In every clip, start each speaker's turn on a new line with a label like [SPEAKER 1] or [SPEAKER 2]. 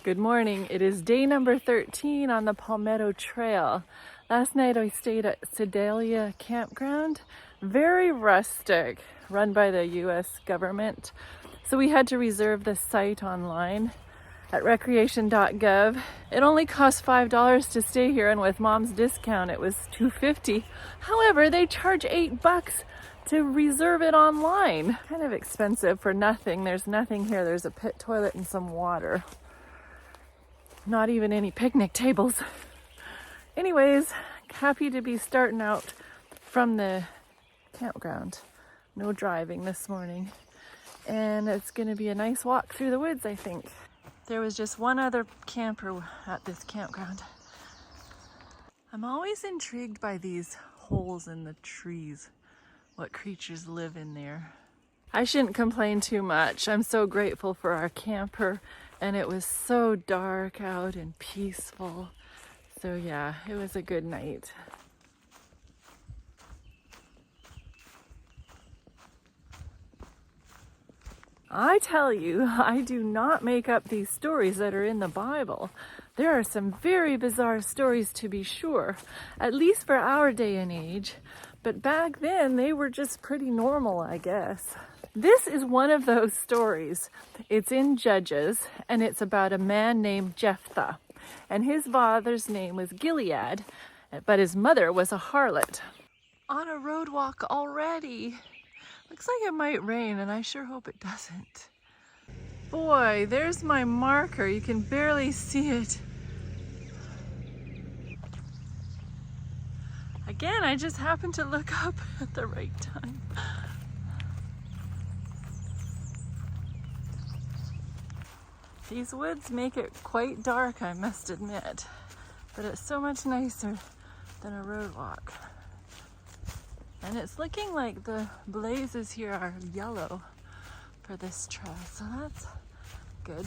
[SPEAKER 1] Good morning. It is day number 13 on the Palmetto Trail. Last night I stayed at Sedalia campground. Very rustic, run by the U.S. government. So we had to reserve the site online at recreation.gov. It only cost $5 to stay here, and with Mom's discount it was $2.50. However, they charge $8 to reserve it online. Kind of expensive for nothing. There's nothing here. There's a pit toilet and some water. Not even any picnic tables. Anyways, happy to be starting out from the campground. No driving this morning. And it's going to be a nice walk through the woods, I think. There was just one other camper at this campground. I'm always intrigued by these holes in the trees. What creatures live in there. I shouldn't complain too much. I'm so grateful for our camper, and it was so dark out and peaceful. So yeah, it was a good night. I tell you, I do not make up these stories that are in the Bible. There are some very bizarre stories, to be sure, at least for our day and age. But back then, they were just pretty normal, I guess. This is one of those stories. It's in Judges, and it's about a man named Jephthah. And his father's name was Gilead, but his mother was a harlot. On a road walk already. Looks like it might rain, and I sure hope it doesn't. Boy, there's my marker. You can barely see it. Again, I just happened to look up at the right time. These woods make it quite dark, I must admit, but it's so much nicer than a road walk. And it's looking like the blazes here are yellow for this trail, so that's good.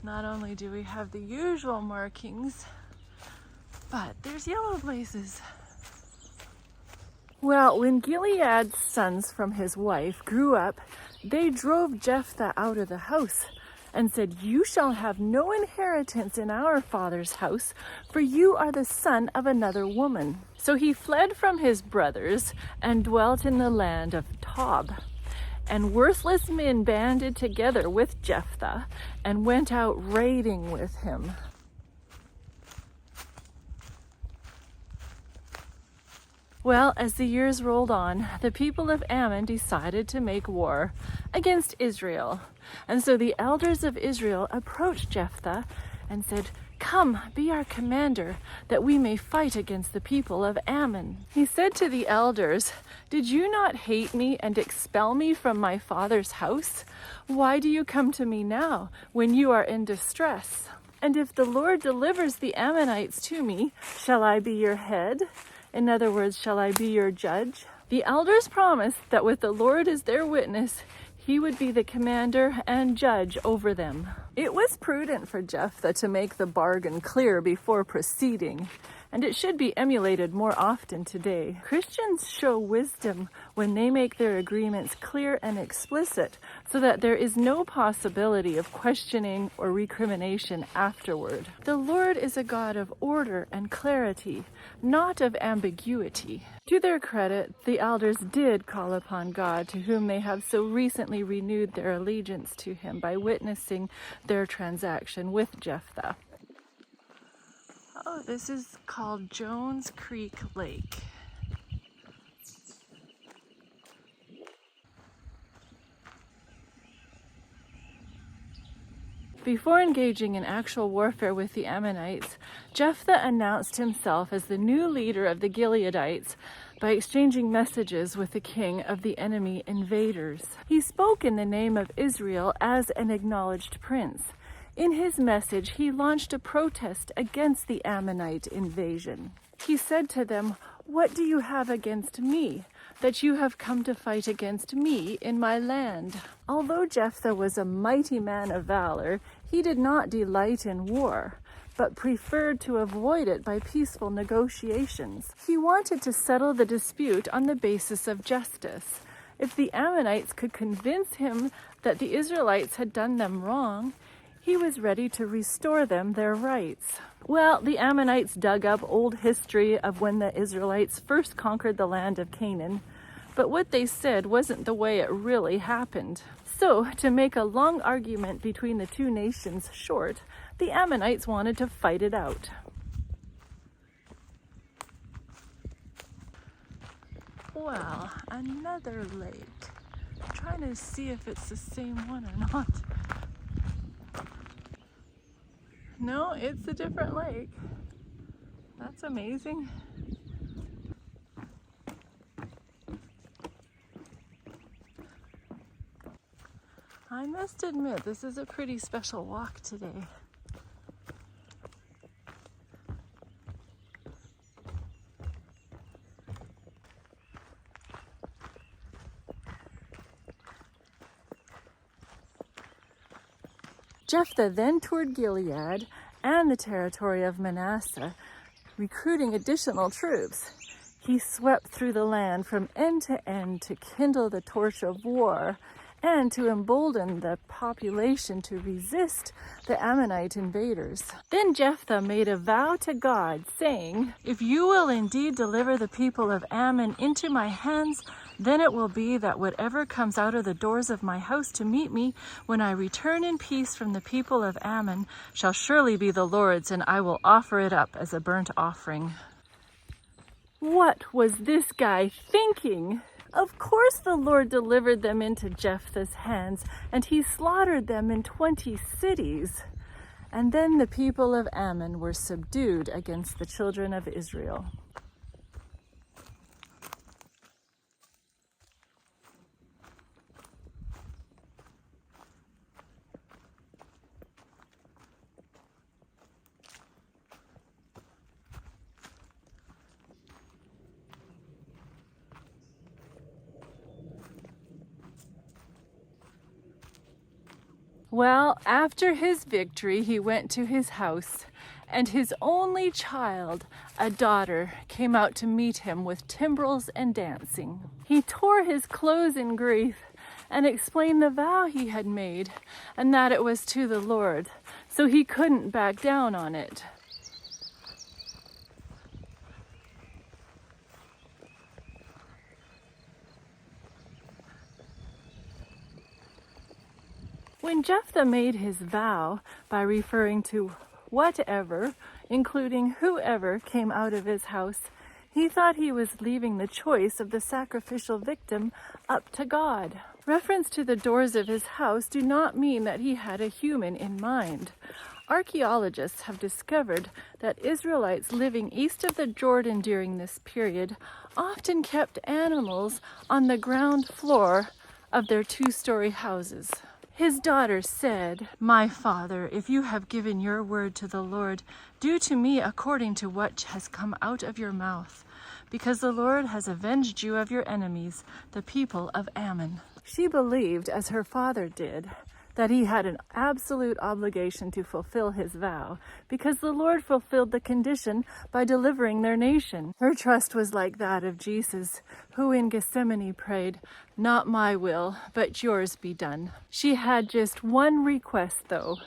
[SPEAKER 1] Not only do we have the usual markings, but there's yellow blazes. Well, when Gilead's sons from his wife grew up, they drove Jephthah out of the house and said, "You shall have no inheritance in our father's house, for you are the son of another woman." So he fled from his brothers and dwelt in the land of Tob. And worthless men banded together with Jephthah and went out raiding with him. Well, as the years rolled on, the people of Ammon decided to make war against Israel. And so the elders of Israel approached Jephthah and said, "Come, be our commander, that we may fight against the people of Ammon." He said to the elders, "Did you not hate me and expel me from my father's house? Why do you come to me now when you are in distress? And if the Lord delivers the Ammonites to me, shall I be your head? In other words, shall I be your judge?" The elders promised that with the Lord as their witness, he would be the commander and judge over them. It was prudent for Jephthah to make the bargain clear before proceeding, and it should be emulated more often today. Christians show wisdom when they make their agreements clear and explicit, so that there is no possibility of questioning or recrimination afterward. The Lord is a God of order and clarity, not of ambiguity. To their credit, the elders did call upon God, to whom they have so recently renewed their allegiance to him by witnessing their transaction with Jephthah. Oh, this is called Jones Creek Lake. Before engaging in actual warfare with the Ammonites, Jephthah announced himself as the new leader of the Gileadites by exchanging messages with the king of the enemy invaders. He spoke in the name of Israel as an acknowledged prince. In his message, he launched a protest against the Ammonite invasion. He said to them, "What do you have against me, that you have come to fight against me in my land?" Although Jephthah was a mighty man of valor, he did not delight in war, but preferred to avoid it by peaceful negotiations. He wanted to settle the dispute on the basis of justice. If the Ammonites could convince him that the Israelites had done them wrong, he was ready to restore them their rights. Well, the Ammonites dug up old history of when the Israelites first conquered the land of Canaan, but what they said wasn't the way it really happened. So, to make a long argument between the two nations short, the Ammonites wanted to fight it out. Well, another lake. I'm trying to see if it's the same one or not. No, it's a different lake. That's amazing. I must admit, this is a pretty special walk today. Jephthah then toured Gilead and the territory of Manasseh, recruiting additional troops. He swept through the land from end to end to kindle the torch of war and to embolden the population to resist the Ammonite invaders. Then Jephthah made a vow to God, saying, "If you will indeed deliver the people of Ammon into my hands, then it will be that whatever comes out of the doors of my house to meet me when I return in peace from the people of Ammon shall surely be the Lord's, and I will offer it up as a burnt offering." What was this guy thinking? Of course the Lord delivered them into Jephthah's hands, and he slaughtered them in 20 cities. And then the people of Ammon were subdued against the children of Israel. Well, after his victory, he went to his house, and his only child, a daughter, came out to meet him with timbrels and dancing. He tore his clothes in grief and explained the vow he had made, and that it was to the Lord, so he couldn't back down on it. When Jephthah made his vow by referring to whatever, including whoever came out of his house, he thought he was leaving the choice of the sacrificial victim up to God. Reference to the doors of his house do not mean that he had a human in mind. Archaeologists have discovered that Israelites living east of the Jordan during this period often kept animals on the ground floor of their two-story houses. His daughter said, "My father, if you have given your word to the Lord, do to me according to what has come out of your mouth, because the Lord has avenged you of your enemies, the people of Ammon." She believed, as her father did, that he had an absolute obligation to fulfill his vow, because the Lord fulfilled the condition by delivering their nation. Her trust was like that of Jesus, who in Gethsemane prayed, "Not my will, but yours be done." She had just one request, though.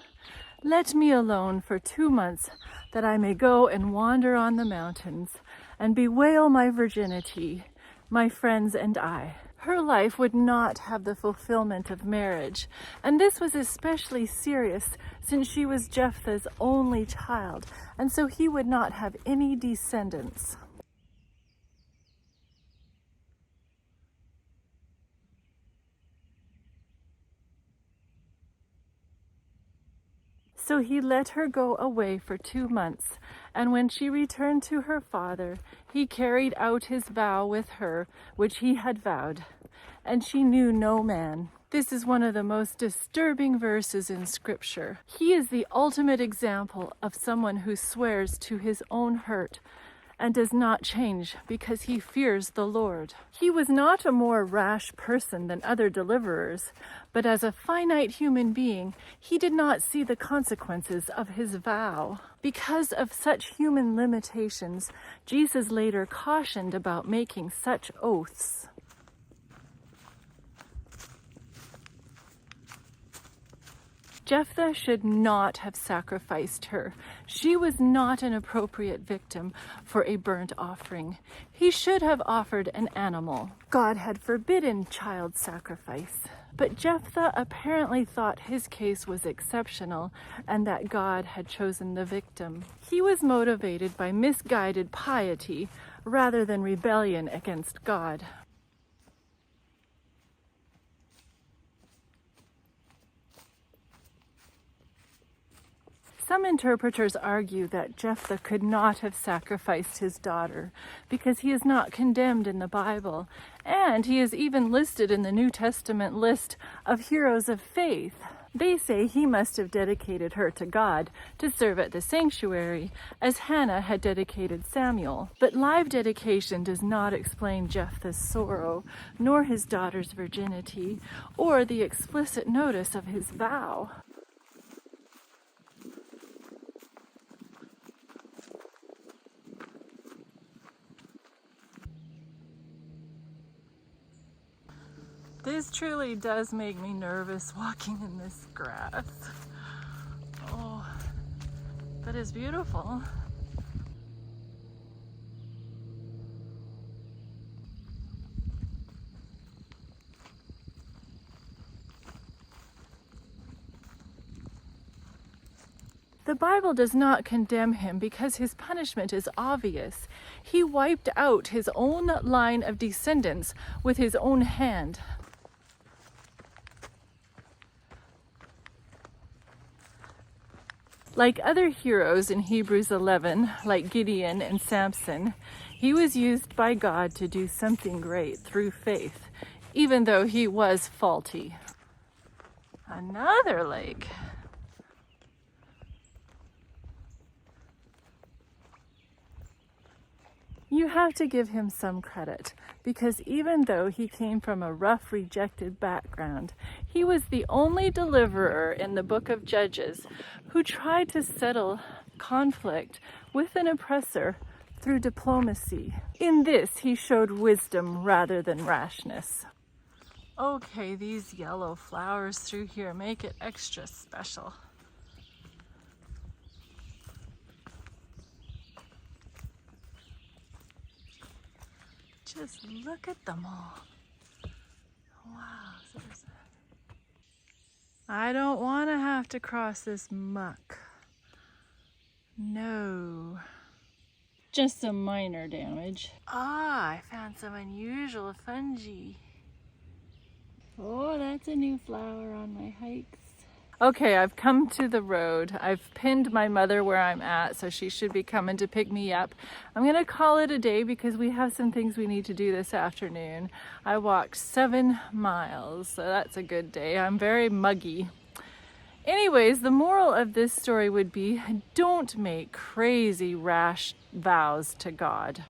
[SPEAKER 1] "Let me alone for 2 months, that I may go and wander on the mountains and bewail my virginity, my friends and I." Her life would not have the fulfillment of marriage, and this was especially serious since she was Jephthah's only child, and so he would not have any descendants. So he let her go away for 2 months, and when she returned to her father, he carried out his vow with her, which he had vowed, and she knew no man. This is one of the most disturbing verses in Scripture. He is the ultimate example of someone who swears to his own hurt and does not change because he fears the Lord. He was not a more rash person than other deliverers, but as a finite human being, he did not see the consequences of his vow. Because of such human limitations, Jesus later cautioned about making such oaths. Jephthah should not have sacrificed her. She was not an appropriate victim for a burnt offering. He should have offered an animal. God had forbidden child sacrifice. But Jephthah apparently thought his case was exceptional and that God had chosen the victim. He was motivated by misguided piety rather than rebellion against God. Some interpreters argue that Jephthah could not have sacrificed his daughter because he is not condemned in the Bible, and he is even listed in the New Testament list of heroes of faith. They say he must have dedicated her to God to serve at the sanctuary, as Hannah had dedicated Samuel. But live dedication does not explain Jephthah's sorrow, nor his daughter's virginity, or the explicit notice of his vow. This truly does make me nervous walking in this grass. Oh, but it's beautiful. The Bible does not condemn him because his punishment is obvious. He wiped out his own line of descendants with his own hand. Like other heroes in Hebrews 11, like Gideon and Samson, he was used by God to do something great through faith, even though he was faulty. Another lake. You have to give him some credit, because even though he came from a rough, rejected background, he was the only deliverer in the book of Judges who tried to settle conflict with an oppressor through diplomacy. In this, he showed wisdom rather than rashness. Okay, these yellow flowers through here make it extra special. Just look at them all. Wow. I don't want to have to cross this muck. No. Just some minor damage. I found some unusual fungi. Oh, that's a new flower on my hikes. Okay, I've come to the road. I've pinned my mother where I'm at, so she should be coming to pick me up. I'm gonna call it a day because we have some things we need to do this afternoon. I walked 7 miles, so that's a good day. I'm very muggy. Anyways, the moral of this story would be, don't make crazy, rash vows to God.